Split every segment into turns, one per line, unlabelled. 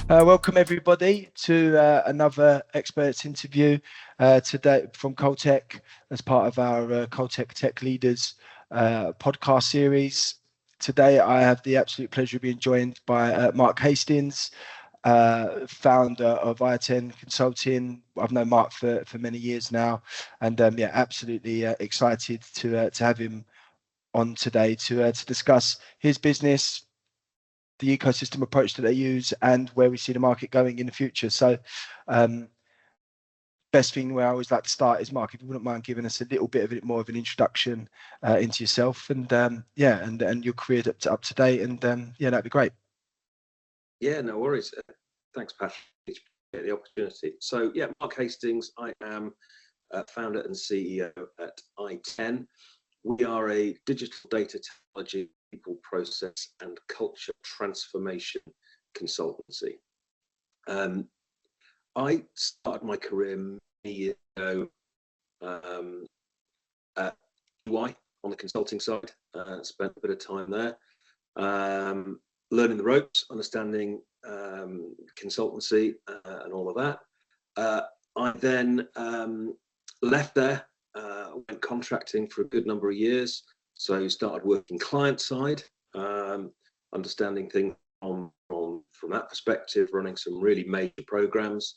Welcome everybody to another experts interview today from Coltech as part of our Coltech Tech Leaders podcast series. Today I have the absolute pleasure of being joined by Mark Hastings, founder of I10 Consulting. I've known Mark for many years now, and absolutely excited to have him on today to discuss his business, the ecosystem approach that they use, and where we see the market going in the future. So best thing where I always like to start is, Mark, if you wouldn't mind giving us a little bit of it, more of an introduction into yourself and and your career up to date, and that'd be great.
Yeah, no worries. Thanks, Patrick, for the opportunity. So yeah, Mark Hastings. I am founder and CEO at I10. We are a digital data technology, people, process, and culture transformation consultancy. I started my career many years ago at EY on the consulting side. Spent a bit of time there, learning the ropes, understanding consultancy and all of that. I then left there, went contracting for a good number of years. So started working client side, understanding things from that perspective, running some really major programs,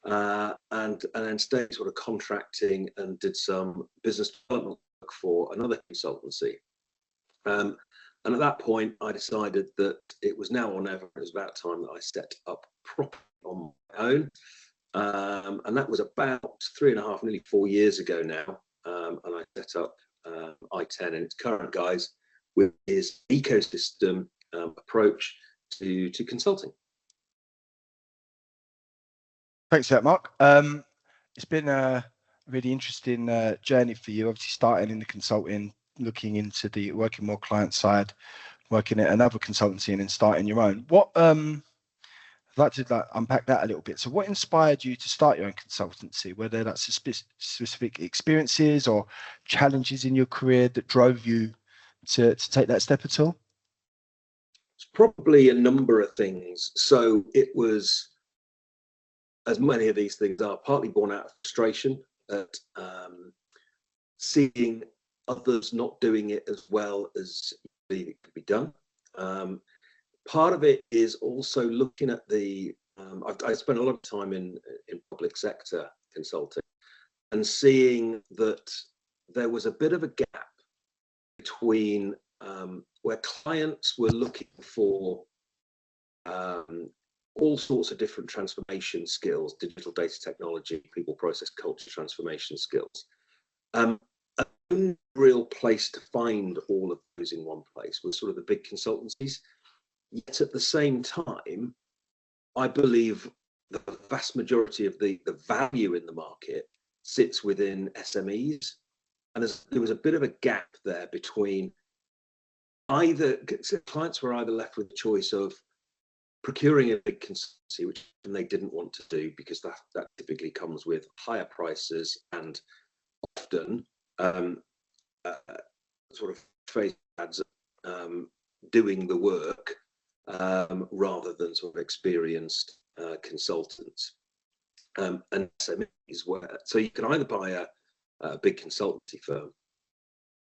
and then stayed sort of contracting and did some business development work for another consultancy. And at that point, I decided that it was now or never. It was about time that I set up properly on my own. And that was about 3.5, nearly 4 years ago now. And I set up I10 in its current guise with his ecosystem approach to consulting.
Thanks for that, Mark. It's been a really interesting journey for you, obviously starting in the consulting, looking into the working more client side, working at another consultancy, and then starting your own. What I'd like to unpack that a little bit. So what inspired you to start your own consultancy? Whether that's specific experiences or challenges in your career that drove you to take that step at all?
It's probably a number of things. So it was, as many of these things are, partly born out of frustration at seeing others not doing it as well as it could be done. Part of it is also looking at the, I spent a lot of time in public sector consulting and seeing that there was a bit of a gap between where clients were looking for all sorts of different transformation skills, digital data technology, people, process, culture transformation skills. A real place to find all of those in one place was sort of the big consultancies. Yet at the same time, I believe the vast majority of the value in the market sits within SMEs. And there was a bit of a gap there between clients were either left with the choice of procuring a big consultancy, which they didn't want to do because that typically comes with higher prices and often sort of trade ads doing the work rather than sort of experienced consultants. And SMEs were, so you can either buy a big consultancy firm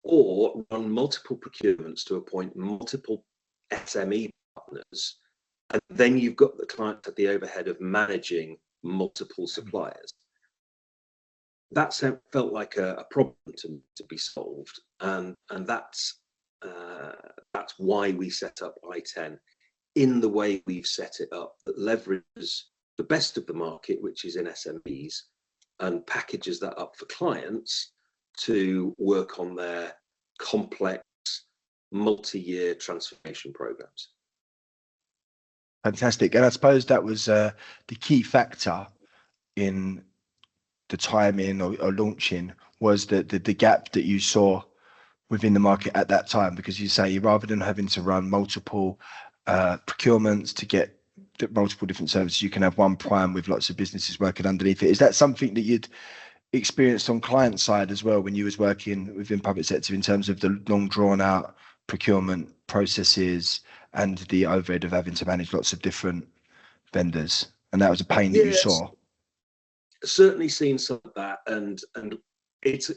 or run multiple procurements to appoint multiple SME partners, and then you've got the client at the overhead of managing multiple suppliers. That felt like a problem to be solved, and that's why we set up I10 in the way we've set it up, that leverages the best of the market, which is in SMEs, and packages that up for clients to work on their complex multi-year transformation programs.
Fantastic. And I suppose that was the key factor in the timing or launching, was the gap that you saw within the market at that time, because you say, rather than having to run multiple procurements to get multiple different services, you can have one prime with lots of businesses working underneath it. Is that something that you'd experienced on client side as well when you was working within public sector, in terms of the long drawn out procurement processes and the overhead of having to manage lots of different vendors, and that was a pain that you
Yes,
saw.
certainly seen some of that, and it's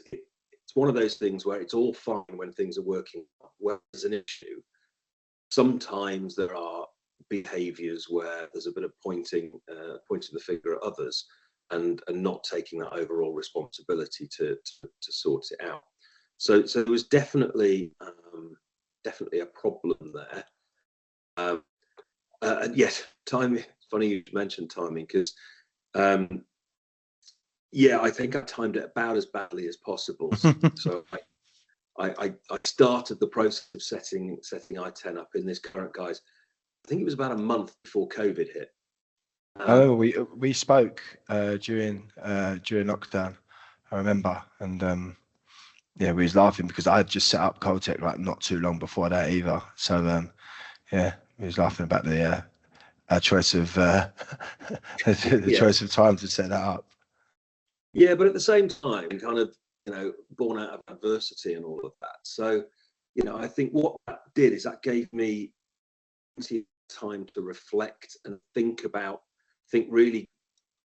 one of those things where it's all fine when things are working. Where there's an issue, sometimes there are behaviours where there's a bit of pointing the finger at others, and not taking that overall responsibility to sort it out. So there was definitely a problem there. And yes, timing. Funny you mentioned timing, because yeah, I think I timed it about as badly as possible. So I started the process of setting I10 up in this current guise. I think it was about a month before COVID hit.
We spoke during lockdown, I remember, and yeah, we was laughing because I had just set up Coltech like not too long before that either. So yeah, we was laughing about the our choice of the
Yeah,
choice of time to set that up.
yeah, but at the same time, kind of, born out of adversity and all of that. So, I think what that did is that gave me time to reflect and think really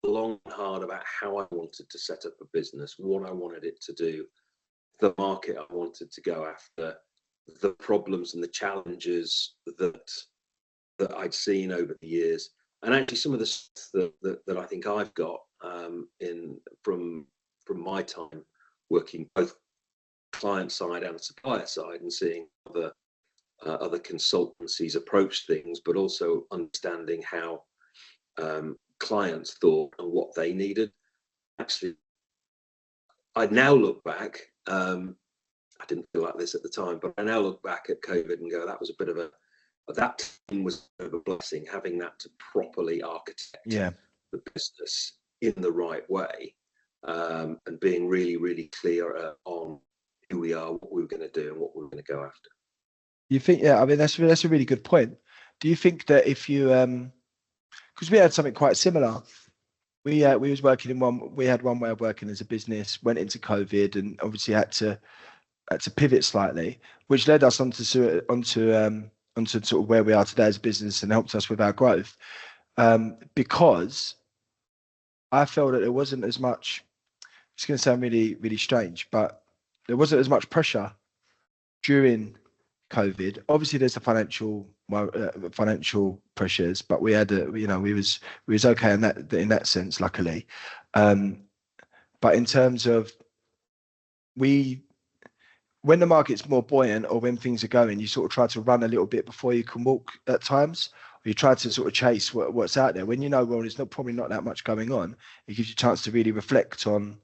long and hard about how I wanted to set up a business, what I wanted it to do, the market I wanted to go after, the problems and the challenges that I'd seen over the years, and actually some of the stuff that I think I've got from my time working both client side and supplier side, and seeing other consultancies approach things, but also understanding how clients thought and what they needed. Actually, I now look back. I didn't feel like this at the time, but I now look back at COVID and go, that was a bit of a that time was a blessing, having that to properly architect the business in the right way, and being really, really clear on who we are, what we were going to do, and what we were going to go after.
You think? Yeah, I mean that's a really good point. Do you think that if you because we had something quite similar. We was working we had one way of working as a business, went into COVID, and obviously had to pivot slightly, which led us onto sort of where we are today as a business and helped us with our growth. Because I felt that there wasn't as much. It's going to sound really, really strange, but there wasn't as much pressure during COVID. Obviously, there's the financial pressures, but we had we was okay in that sense, luckily. But in terms of when the market's more buoyant or when things are going, you sort of try to run a little bit before you can walk at times. Or you try to sort of chase what's out there. When well, there's probably not that much going on. It gives you a chance to really reflect on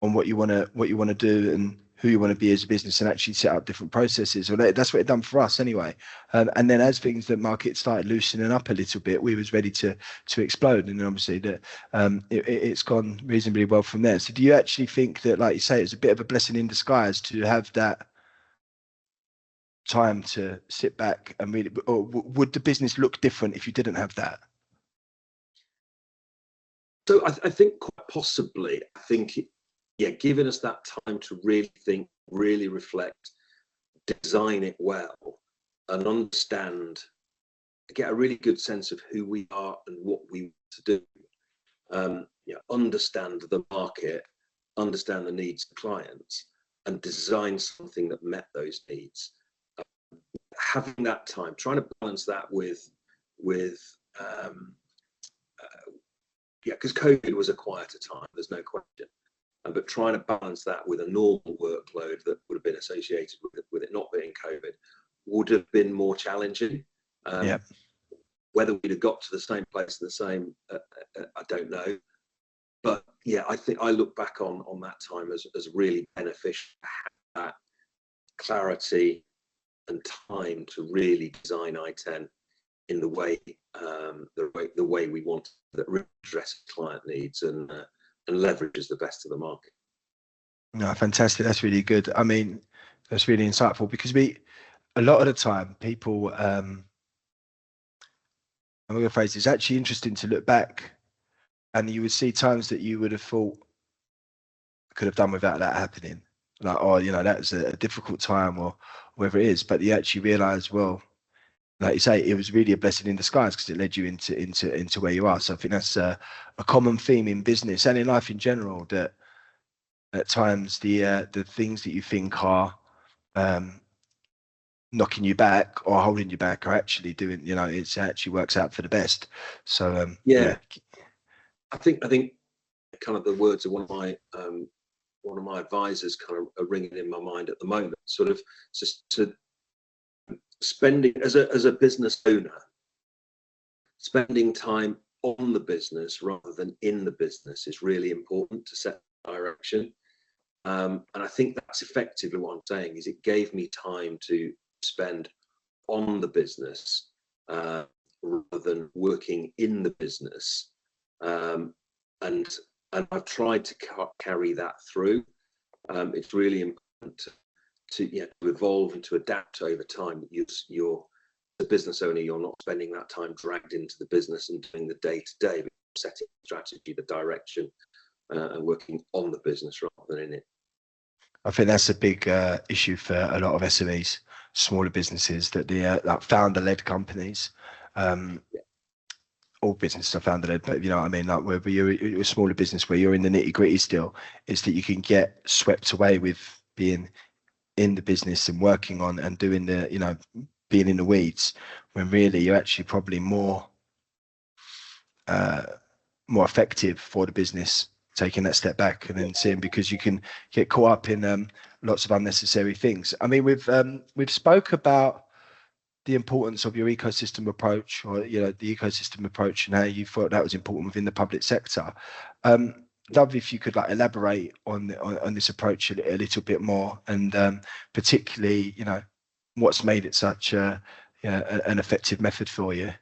what you want to do and who you want to be as a business, and actually set up different processes. Or that's what it done for us anyway. And then as the market started loosening up a little bit, we was ready to explode. And obviously that it's gone reasonably well from there. So do you actually think that, like you say, it's a bit of a blessing in disguise to have that time to sit back and really, or would the business look different if you didn't have that?
So I think quite possibly. I think, yeah, giving us that time to really think, really reflect, design it well, and understand, get a really good sense of who we are and what we want to do. Understand the market, understand the needs of clients, and design something that met those needs. Having that time, trying to balance that with because COVID was a quieter time, there's no question. But trying to balance that with a normal workload that would have been associated with it not being COVID would have been more challenging. Whether we'd have got to the same place, I don't know. But yeah, I think I look back on that time as really beneficial to have that clarity and time to really design I10 in the way we want, that really addresses client needs and leverages the best of the market.
No, fantastic. That's really good. I mean, that's really insightful, because a lot of the time people, I'm going to phrase, it's actually interesting to look back and you would see times that you would have thought could have done without that happening. Like, that was a difficult time, or whatever it is. But you actually realize, well, like you say, it was really a blessing in disguise because it led you into where you are. So I think that's a common theme in business and in life in general, that at times the things that you think are um, knocking you back or holding you back are actually doing, it's actually works out for the best. So
Yeah,
yeah,
I think kind of the words of one of my advisors kind of are ringing in my mind at the moment. Sort of just to spending as a business owner, spending time on the business rather than in the business is really important to set direction. And I think that's effectively what I'm saying is it gave me time to spend on the business rather than working in the business. Um, and I've tried to carry that through. It's really important to evolve and to adapt over time. You're the business owner, you're not spending that time dragged into the business and doing the day to day, but setting the strategy, the direction, and working on the business rather than in it.
I think that's a big issue for a lot of SMEs, smaller businesses, that the like founder-led companies. Um,
Yeah.
all businesses are founder-led, but you know what I mean. Like where you're a smaller business where you're in the nitty-gritty still, is that you can get swept away with being in the business and working on and doing being in the weeds, when really you're actually probably uh, more effective for the business taking that step back and then seeing, because you can get caught up in lots of unnecessary things. I mean, we've spoke about the importance of your ecosystem approach, or the ecosystem approach, and how you thought that was important within the public sector. Love if you could like elaborate on this approach a little bit more, and particularly what's made it such an effective method for you.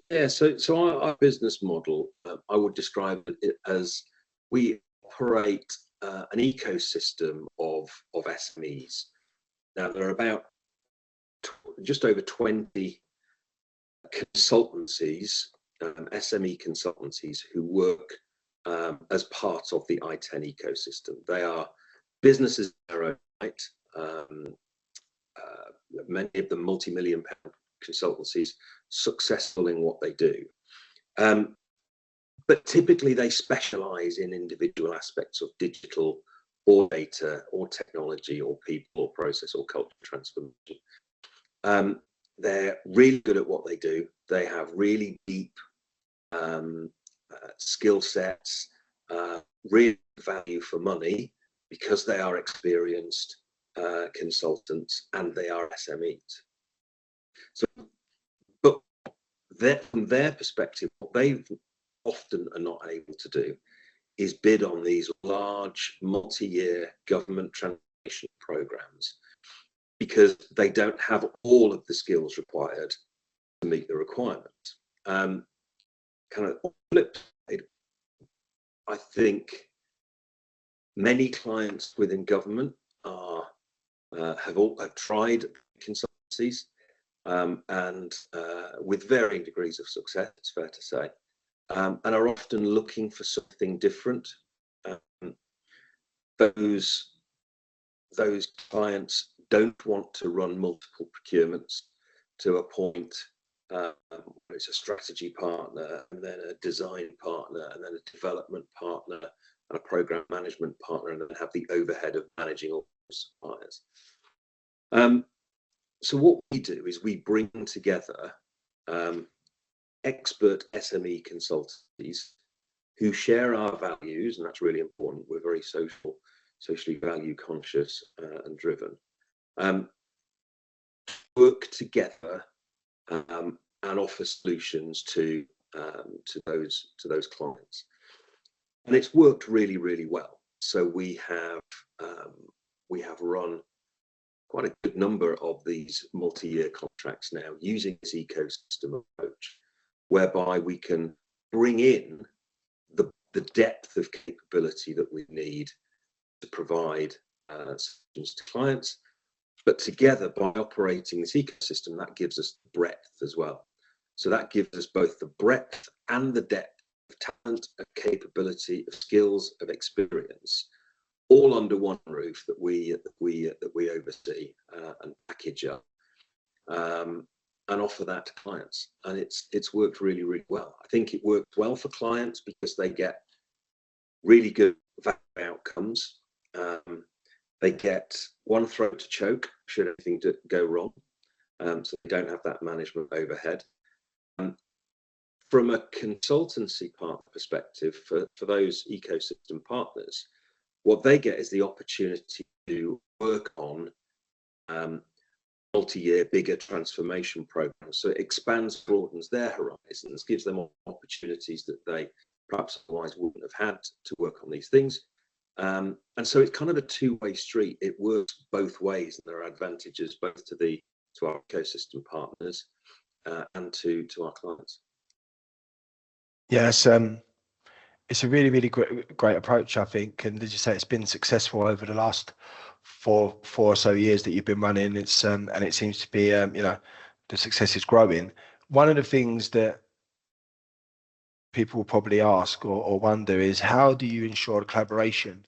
Yeah, so our business model, I would describe it as we operate an ecosystem of SMEs. Now there are about just over 20 consultancies, SME consultancies, who work as part of the i10 ecosystem. They are businesses in their own right. Many of them multi-million pound consultancies, successful in what they do. But typically they specialize in individual aspects of digital or data or technology or people or process or culture transformation. They're really good at what they do. They have really deep skill sets, real value for money, because they are experienced consultants and they are SMEs. So, but from their perspective, what they often are not able to do is bid on these large multi-year government transformation programs, because they don't have all of the skills required to meet the requirements. Kind of flip side, I think many clients within government have tried consultancies, and with varying degrees of success, it's fair to say, and are often looking for something different. Those clients don't want to run multiple procurements to a point. It's a strategy partner, and then a design partner, and then a development partner, and a program management partner, and then have the overhead of managing all suppliers. So what we do is we bring together expert SME consultancies who share our values, and that's really important. We're very socially value conscious and driven. Work together and offer solutions to those clients, and it's worked really, really well. So we have run quite a good number of these multi-year contracts now using this ecosystem approach, whereby we can bring in the depth of capability that we need to provide solutions to clients, but together, by operating this ecosystem, that gives us breadth as well. So that gives us both the breadth and the depth of talent, of capability, of skills, of experience, all under one roof that we oversee and package up. and offer that to clients. And it's worked really, really well. I think it worked well for clients because they get really good value outcomes. They get one throat to choke should anything go wrong, so they don't have that management overhead. From a consultancy partner perspective, for those ecosystem partners, what they get is the opportunity to work on multi-year, bigger transformation programs. So it expands, broadens their horizons, gives them opportunities that they perhaps otherwise wouldn't have had to work on these things. And so it's kind of a two-way street. It works both ways, and there are advantages both to our ecosystem partners and to our clients.
Yes, it's a really, really great approach, I think. And as you say, it's been successful over the last four or so years that you've been running. It's and it seems to be, the success is growing. One of the things that people will probably ask or wonder is, how do you ensure collaboration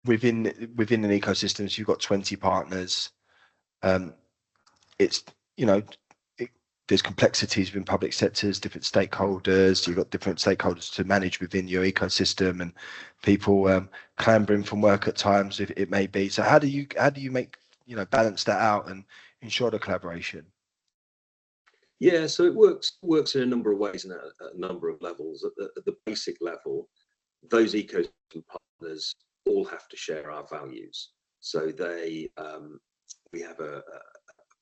within an ecosystem? So you've got 20 partners. It's, there's complexities within public sectors, different stakeholders. You've got different stakeholders to manage within your ecosystem, and people clambering from work at times, if it may be. So how do you make, balance that out and ensure the collaboration?
Yeah, so it works in a number of ways and at a number of levels. At the basic level, those ecosystem partners all have to share our values. So we have a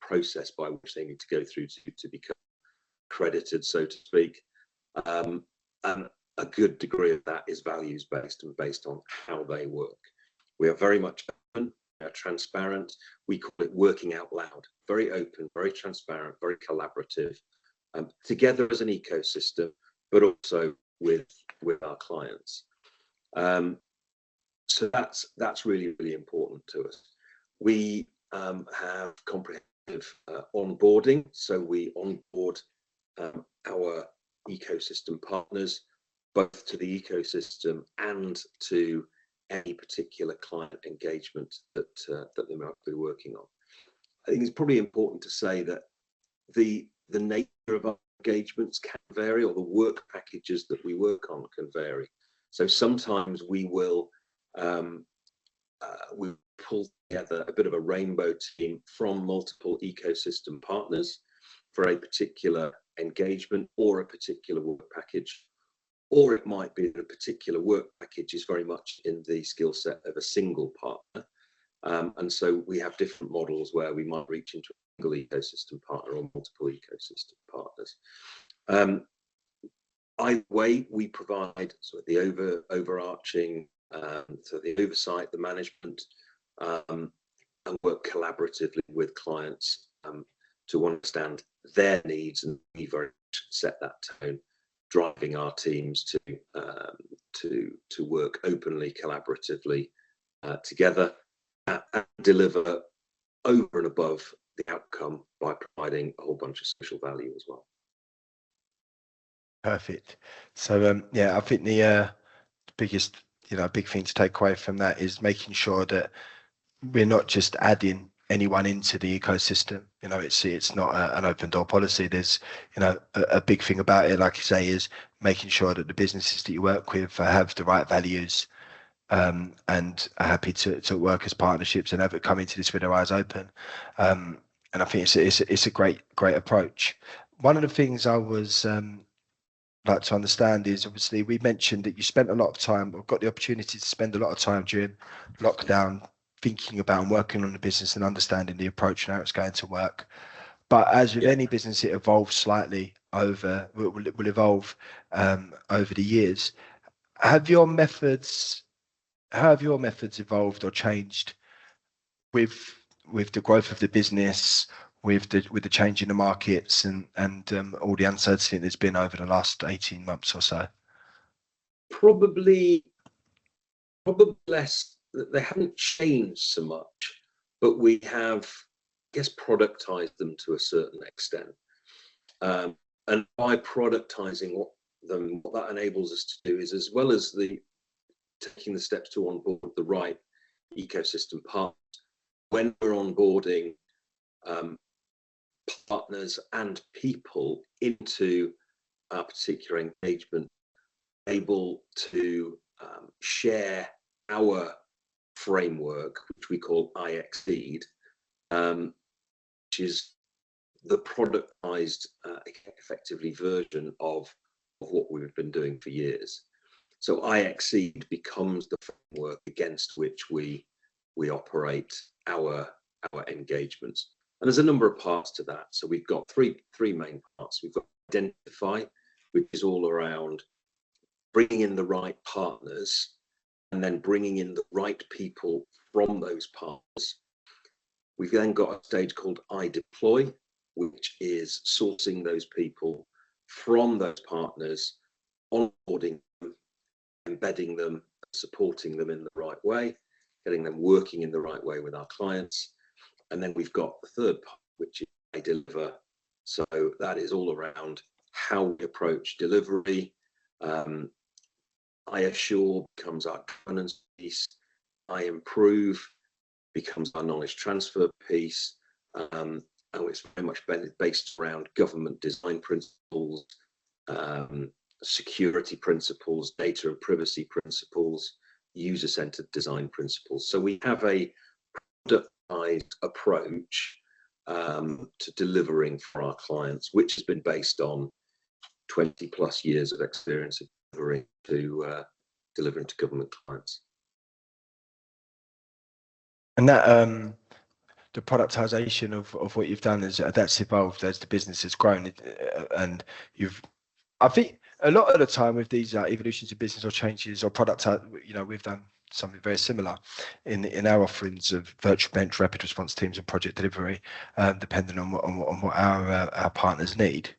process by which they need to go through to become accredited, so to speak. And a good degree of that is values based and based on how they work. We are very much open, transparent. We call it working out loud. Very open, very transparent, very collaborative, together as an ecosystem, but also with our clients. So that's really, really important to us. We have comprehensive onboarding, so we onboard our ecosystem partners both to the ecosystem and to any particular client engagement that they might be working on. I think it's probably important to say that the nature of our engagements can vary, or the work packages that we work on can vary. So sometimes we will pull together a bit of a rainbow team from multiple ecosystem partners for a particular engagement or a particular work package. Or it might be that a particular work package is very much in the skill set of a single partner. And so we have different models where we might reach into a single ecosystem partner or multiple ecosystem partners. Either way, we provide sort of the overarching, so the oversight, the management, and work collaboratively with clients to understand their needs, and we very much set that tone, driving our teams to work openly, collaboratively together, and deliver over and above the outcome by providing a whole bunch of social value as well.
Perfect. So I think the biggest, big thing to take away from that is making sure that we're not just adding anyone into the ecosystem. It's not an open door policy. There's, a big thing about it, like you say, is making sure that the businesses that you work with have the right values, and are happy to work as partnerships and have it come into this with their eyes open. And I think it's a great approach. One of the things I was like to understand is, obviously we mentioned that you spent a lot of time, or got the opportunity to spend a lot of time during lockdown thinking about and working on the business and understanding the approach and how it's going to work. But as with any business, it evolves slightly will evolve over the years. How have your methods evolved or changed with the growth of the business, with the change in the markets and all the uncertainty there's been over the last 18 months or so?
Probably less. They haven't changed so much, but we have, I guess, productized them to a certain extent. And by productizing what that enables us to do is, as well as taking the steps to onboard the right ecosystem partners, when we're onboarding partners and people into our particular engagement, able to share our framework, which we call iExceed, which is the productized, effectively version of what we've been doing for years. So iExceed becomes the framework against which we operate our engagements. And there's a number of parts to that. So we've got three main parts. We've got identify, which is all around bringing in the right partners and then bringing in the right people from those partners. We've then got a stage called iDeploy, which is sourcing those people from those partners, onboarding them, embedding them, supporting them in the right way, getting them working in the right way with our clients. And then we've got the third part, which is I deliver. So that is all around how we approach delivery. I assure becomes our governance piece. I improve becomes our knowledge transfer piece. And it's very much based around government design principles, security principles, data and privacy principles, user-centered design principles. So we have a productized approach to delivering for our clients, which has been based on 20 plus years of experience of delivering to government clients.
And that the productization of what you've done is that's evolved as the business has grown, and I think a lot of the time with these evolutions of business or changes or product, we've done something very similar in our offerings of virtual bench, rapid response teams, and project delivery, depending on what our partners need.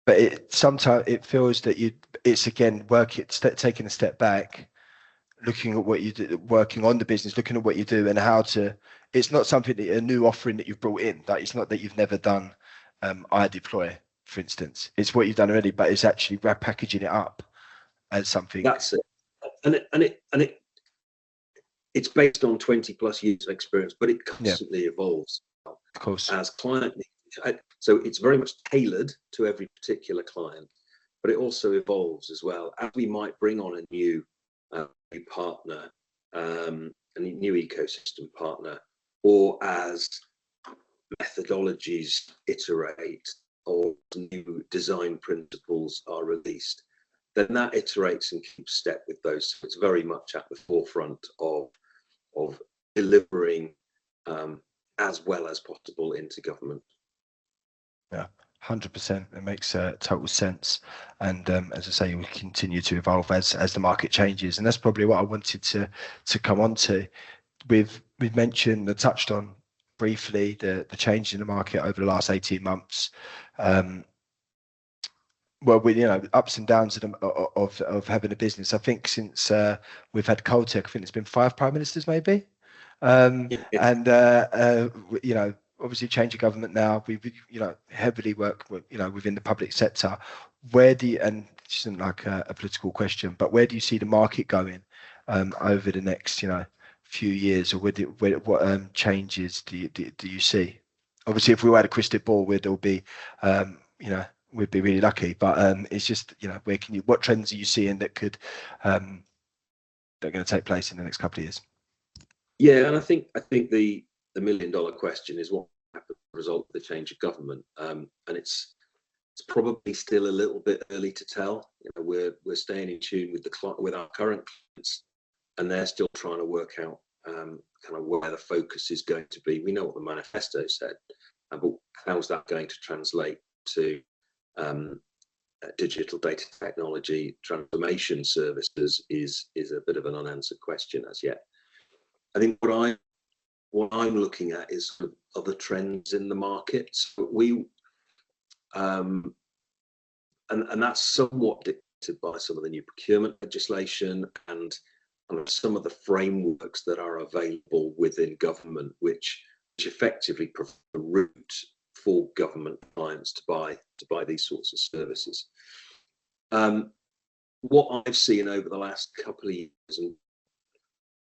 But sometimes it feels that it's again taking a step back, looking at what you do, working on the business, looking at what you do and how to. It's not something a new offering that you've brought in. That it's not that you've never done iDeploy, for instance. It's what you've done already, but it's actually packaging it up as something.
That's it, and it's based on 20 plus years of experience, but it constantly evolves.
Of course,
as client needs. So it's very much tailored to every particular client, but it also evolves as well. As we might bring on a new partner, a new ecosystem partner, or as methodologies iterate or new design principles are released, then that iterates and keeps step with those. So it's very much at the forefront of delivering as well as possible into government.
Yeah, 100%. It makes total sense. And as I say, we continue to evolve as the market changes. And that's probably what I wanted to come on to. We've mentioned and touched on briefly the change in the market over the last 18 months. Well, ups and downs of having a business. I think since we've had Coltech, I think it's been 5 prime ministers maybe. And obviously change of government now. We heavily work within the public sector. Where do you, and this isn't like a political question, but where do you see the market going over the next few years, or what changes do you see? Obviously, if we had a crystal ball, we'd all be we'd be really lucky. But it's just what trends are you seeing that that are going to take place in the next couple of years?
Yeah, and I think the $1 million question is what happens as a result of the change of government, and it's probably still a little bit early to tell. We're staying in tune with our current clients, and they're still trying to work out kind of where the focus is going to be. We know what the manifesto said, but how's that going to translate to digital data technology transformation services is a bit of an unanswered question as yet. I think what I'm looking at is sort of other trends in the market. So and that's somewhat dictated by some of the new procurement legislation and some of the frameworks that are available within government, which effectively provide a route for government clients to buy these sorts of services. What I've seen over the last couple of years, and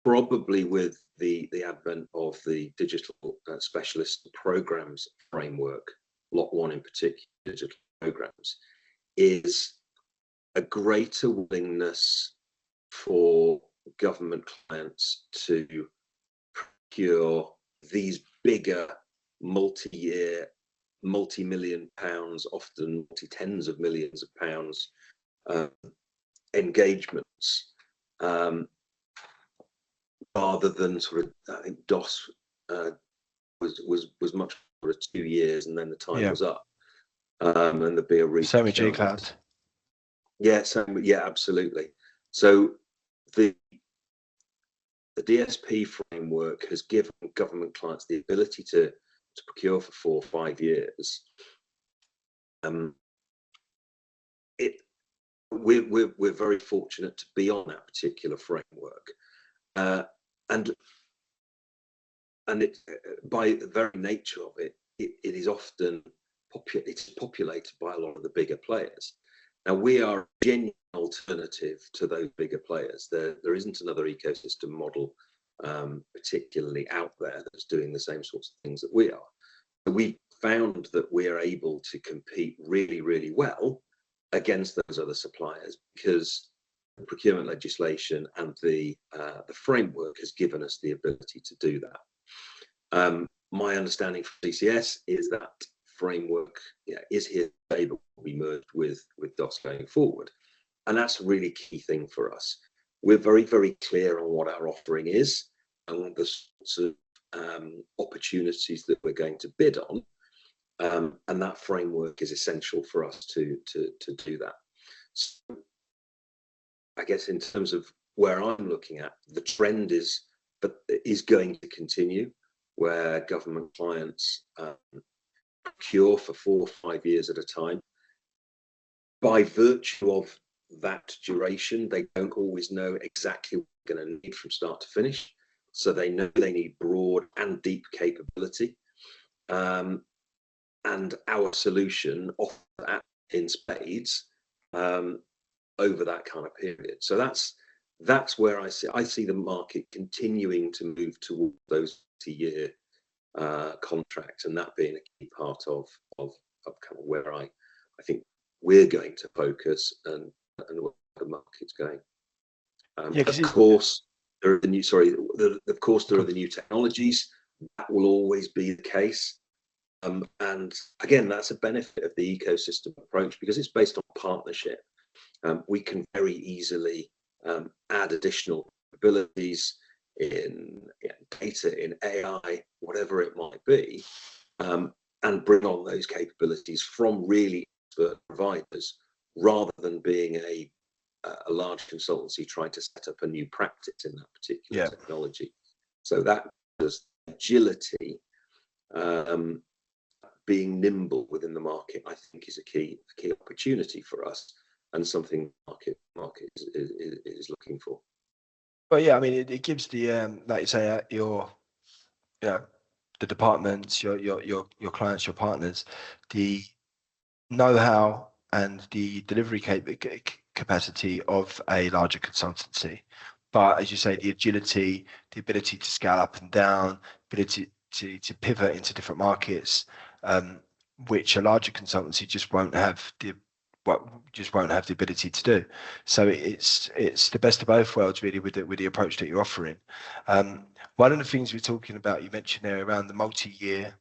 probably with the advent of the digital specialist programs framework, Lot 1 in particular, digital programs, is a greater willingness for government clients to procure these bigger multi-year, multi-million pounds, often multi-tens of millions of pounds engagements, rather than sort of, I think DOS was much for 2 years, and then the time was up, and there'd be a
So with G-Cloud.
Yeah, absolutely. So the DSP framework has given government clients the ability to procure for 4 or 5 years. We're very fortunate to be on that particular framework, and it, by the very nature of it, it is often populated by a lot of the bigger players. Now, we are a genuine alternative to those bigger players. There isn't another ecosystem model particularly out there that's doing the same sorts of things that we are. We found that we are able to compete really, really well against those other suppliers because the procurement legislation and the framework has given us the ability to do that. My understanding for CCS is that framework is here today, but will be merged with DOS going forward, and that's a really key thing for us. We're very, very clear on what our offering is and the sorts of opportunities that we're going to bid on, and that framework is essential for us to do that. So I guess in terms of where I'm looking at, the trend is going to continue, where government clients procure for 4 or 5 years at a time. By virtue of that duration, they don't always know exactly what they're going to need from start to finish. So they know they need broad and deep capability. And our solution offers that in spades over that kind of period. So that's where I see the market continuing to move towards those 2-year contracts, and that being a key part of kind of where I think we're going to focus and where the market's going. Of course, there are the new technologies. That will always be the case. And again, that's a benefit of the ecosystem approach because it's based on partnership. We can very easily add additional abilities in data, in AI, whatever it might be, and bring on those capabilities from really expert providers rather than being a large consultancy trying to set up a new practice in that particular technology. So that does agility, being nimble within the market, I think is a key opportunity for us and something market is looking for.
But yeah, I mean, it gives the like you say, the departments, your clients, your partners, the know-how and the delivery capacity of a larger consultancy. But as you say, the agility, the ability to scale up and down, ability to pivot into different markets, which a larger consultancy just won't have the ability to do. So it's the best of both worlds really with the approach that you're offering. One of the things we're talking about, you mentioned there around the multi-year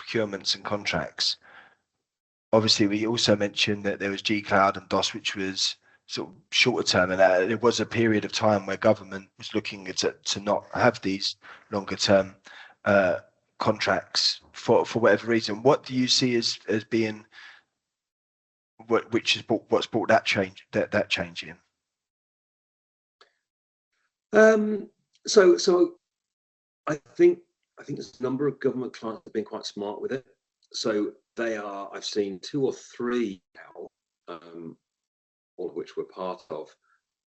procurements and contracts. Obviously, we also mentioned that there was G-Cloud and DOS, which was sort of shorter term, and there was a period of time where government was looking to not have these longer term contracts for whatever reason. What do you see as being what's brought that change in?
So I think there's a number of government clients have been quite smart with it. So I've seen 2 or 3 now, all of which we're part of,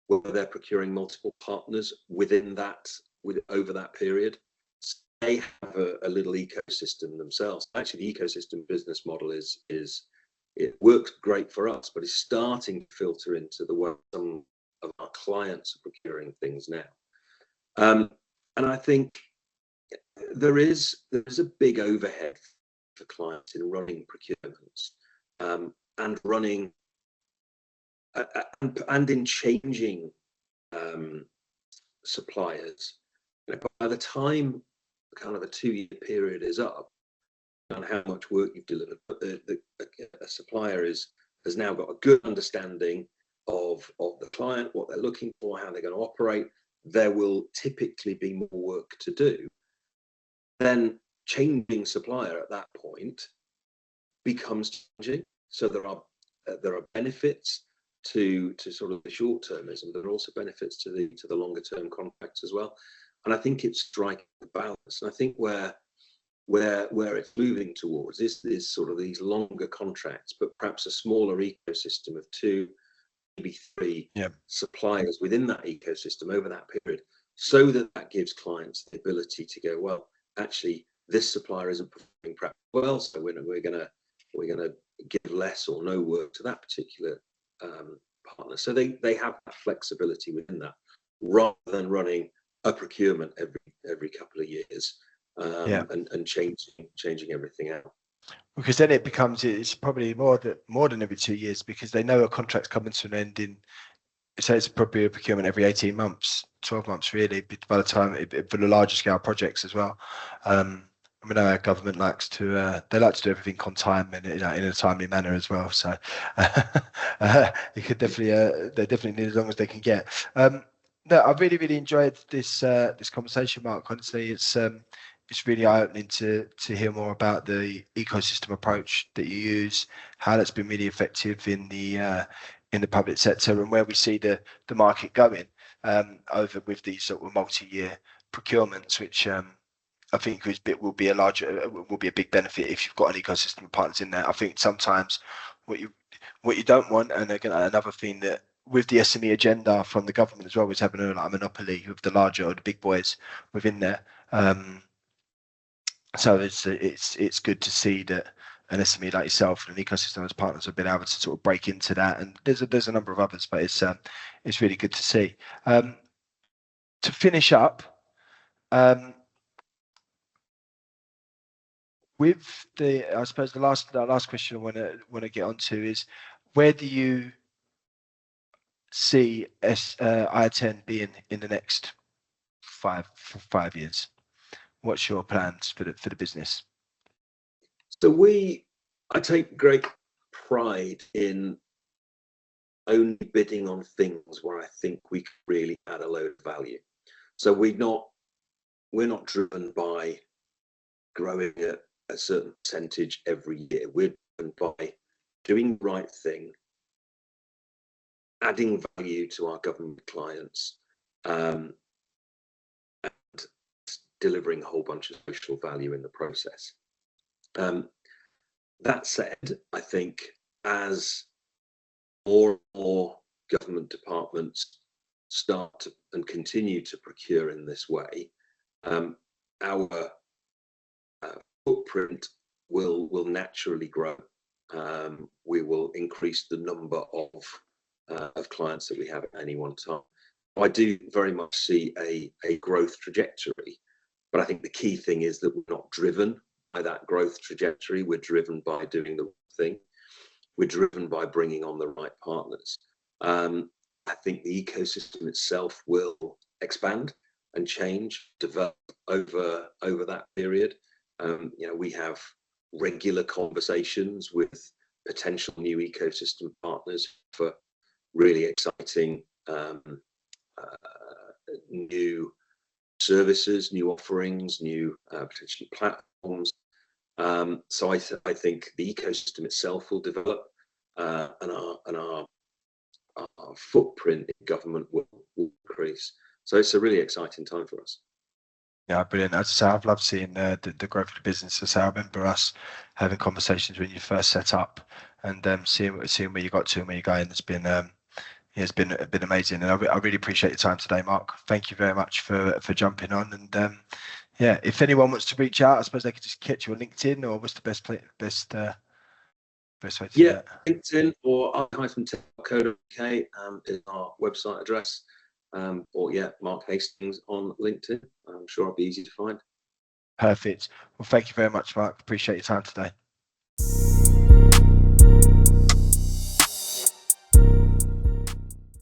where they're procuring multiple partners over that period. So they have a little ecosystem themselves. Actually, the ecosystem business model it works great for us, but it's starting to filter into the way some of our clients are procuring things now. And I think there is a big overhead for clients in running procurements, and running and in changing suppliers. You know, by the time kind of a 2-year period is up, on how much work you've delivered, but a supplier has now got a good understanding of the client, what they're looking for, how they're going to operate. There will typically be more work to do. Then changing supplier at that point becomes challenging. So there are benefits to sort of the short termism, but also benefits to the longer term contracts as well. And I think it's striking the balance. And I think where it's moving towards is sort of these longer contracts, but perhaps a smaller ecosystem of 2, maybe 3 suppliers within that ecosystem over that period, so that gives clients the ability to go, well, actually, this supplier isn't performing perhaps well, so we're gonna give less or no work to that particular partner. So they have that flexibility within that, rather than running a procurement every couple of years. And changing everything out.
Because then it's probably more than every 2 years, because they know a contract's coming to an end in, so it's probably a procurement every 18 months, 12 months really, by the time for the larger scale projects as well. I mean, our government likes to do everything on time and in a timely manner as well. So you could definitely they definitely need as long as they can get. No, I really enjoyed this conversation, Mark. Honestly, it's really eye-opening to hear more about the ecosystem approach that you use, how that's been really effective in the public sector, and where we see the market going over with these sort of multi-year procurements, which I think will be a big benefit if you've got an ecosystem of partners in there. I think sometimes what you don't want, and again another thing that with the SME agenda from the government as well, is having a monopoly with the larger or the big boys within there. So it's good to see that an SME like yourself and an ecosystem as partners have been able to sort of break into that, and there's a number of others, but it's really good to see. To finish up, with I suppose the last question I want to get onto is, where do you see I10 being in the next 5 years? What's your plans for the business?
So I take great pride in only bidding on things where I think we can really add a load of value. So we're not driven by growing at a certain percentage every year. We're driven by doing the right thing, adding value to our government clients, and delivering a whole bunch of social value in the process. That said, I think as more and more government departments start and continue to procure in this way, our footprint will naturally grow. We will increase the number of clients that we have at any one time. I do very much see a growth trajectory, but I think the key thing is that we're not driven by that growth trajectory. We're driven by doing the right thing. We're driven by bringing on the right partners. I think the ecosystem itself will expand and change, develop over that period. We have regular conversations with potential new ecosystem partners for really exciting new services, new offerings, new potentially platforms. So I think the ecosystem itself will develop, and our footprint in government will increase. So it's a really exciting time for us.
Yeah, brilliant. As I say, I've loved seeing the growth of the business. So I remember us having conversations when you first set up, and seeing where you got to and where you're going. It's been amazing, and I really appreciate your time today, Mark. Thank you very much for jumping on. And yeah, if anyone wants to reach out, I suppose they could just catch you on LinkedIn, or what's the best way to do that?
LinkedIn or archive.co.uk is our website address. or Mark Hastings on LinkedIn. I'm sure I'll be easy to find.
Perfect. Well, thank you very much, Mark. Appreciate your time today.